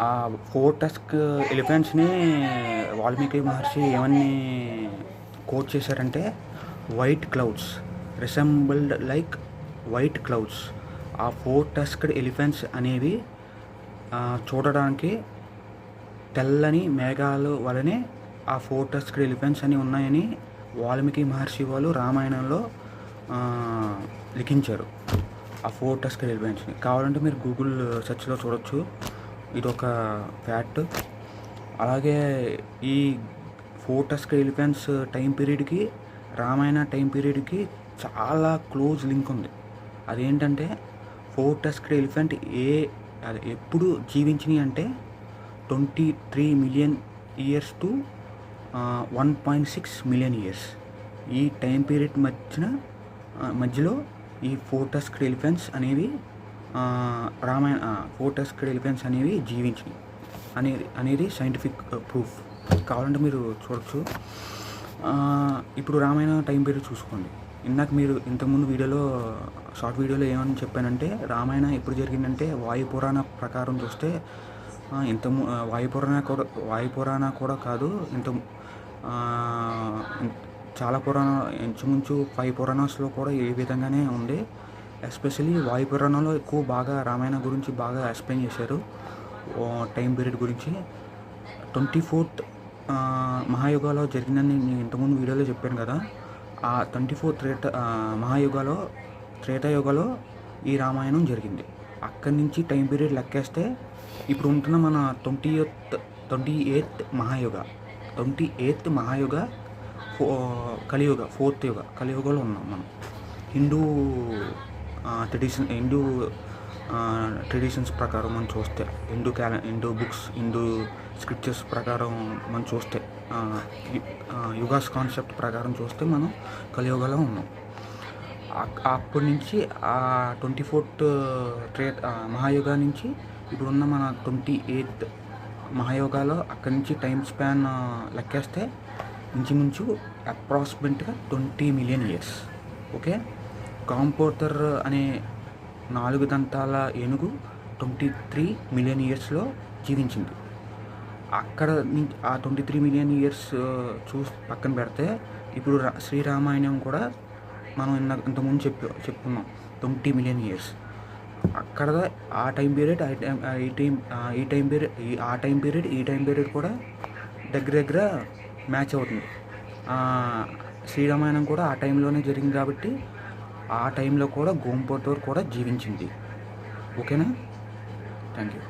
ఆ 4 టస్క్ ఎలిఫెంట్స్‌ని వాల్మీకి మహర్షి ఏమని కోట్ చేశారంటే, white clouds resembled like white clouds. ఆ 4 టస్క్డ్ ఎలిఫెంట్స్ అనేవి చూడడానికి తెల్లని మేఘాలు వలనే ఆ 4 టస్క్డ్ ఎలిఫెంట్స్ అని ఉన్నాయని వాల్మీకి మహర్షి వాళ్ళు రామాయణంలో లిఖించారు. ఆ 4 టస్క్డ్ ఎలిఫెంట్స్‌ని కావాలంటే మీరు గూగుల్ సెర్చ్‌లో చూడొచ్చు. ఇదొక ఫ్యాక్ట్. అలాగే ఈ 4 టస్క్డ్ ఎలిఫెంట్స్ టైం పీరియడ్‌కి రామాయణ టైం పీరియడ్‌కి చాలా క్లోజ్ లింక్ ఉంది. అదేంటంటే 4 టస్క్డ్ ఎలిఫెంట్ అది ఎప్పుడు జీవించినాయి అంటే 23 million years to 1.6 million years. ఈ టైం పీరియడ్ మధ్యలో ఈ 4 టస్క్డ్ ఎలిఫెంట్స్ అనేవి 4 టస్క్డ్ ఎలిఫెంట్స్ అనేవి జీవించినాయి అనేది సైంటిఫిక్ ప్రూఫ్. కావాలంటే మీరు చూడొచ్చు. ఇప్పుడు రామాయణ టైం పీరియడ్ చూసుకోండి. మీరు ఇంతకుముందు షార్ట్ వీడియోలో ఏమని చెప్పానంటే, రామాయణ ఎప్పుడు జరిగిందంటే వాయుపురాణ ప్రకారం చూస్తే వాయుపురాణ కూడా కాదు, చాలా ఇంచుమించు 5 పురాణాస్లో కూడా ఈ విధంగానే ఉంది. ఎస్పెషలీ వాయుపురాణంలో బాగా రామాయణ గురించి బాగా ఎక్స్ప్లెయిన్ చేశారు. టైం పీరియడ్ గురించి 24th మహాయుగాలో జరిగిందని నేను ఇంతకుముందు వీడియోలో చెప్పాను కదా. ఆ 24th మహాయుగాలో త్రేతాయుగాలో ఈ రామాయణం జరిగింది. అక్కడి నుంచి టైం పీరియడ్ లెక్కేస్తే ఇప్పుడు ఉంటున్న మన 28th మహాయుగ కలియుగ 4th యుగ కలియుగంలో ఉన్నాం మనం. హిందూ ట్రెడిషన్స్ ప్రకారం మనం చూస్తే, హిందూ బుక్స్, హిందూ స్క్రిప్చర్స్ ప్రకారం మనం చూస్తే, యుగాస్ కాన్సెప్ట్ ప్రకారం చూస్తే మనం కలియుగంలో ఉన్నాం. అప్పటి నుంచి ఆ 24th మహాయుగా నుంచి ఇప్పుడున్న మన 28th మహాయుగాలో అక్కడి నుంచి టైం స్పాన్ లెక్కేస్తే ఇంచుమించు అప్రాక్సిమేట్గా 20 మిలియన్ ఇయర్స్. ఓకే. కాంపోటర్ అనే 4 దంతాల ఏనుగు 23 మిలియన్ ఇయర్స్లో జీవించింది. అక్కడ నుంచి ఆ 23 మిలియన్ ఇయర్స్ పక్కన పెడితే ఇప్పుడు శ్రీరామాయణం కూడా మనం ఇంతకుముందు చెప్పుకున్నాం 20 మిలియన్ ఇయర్స్. అక్కడ ఆ టైం పీరియడ్ ఈ టైం పీరియడ్ కూడా దగ్గర మ్యాచ్ అవుతుంది. శ్రీరామాయణం కూడా ఆ టైంలోనే జరిగింది కాబట్టి ఆ టైంలో కూడా గోంపోటోర్ కూడా జీవించింది. ఓకేనా? Thank you.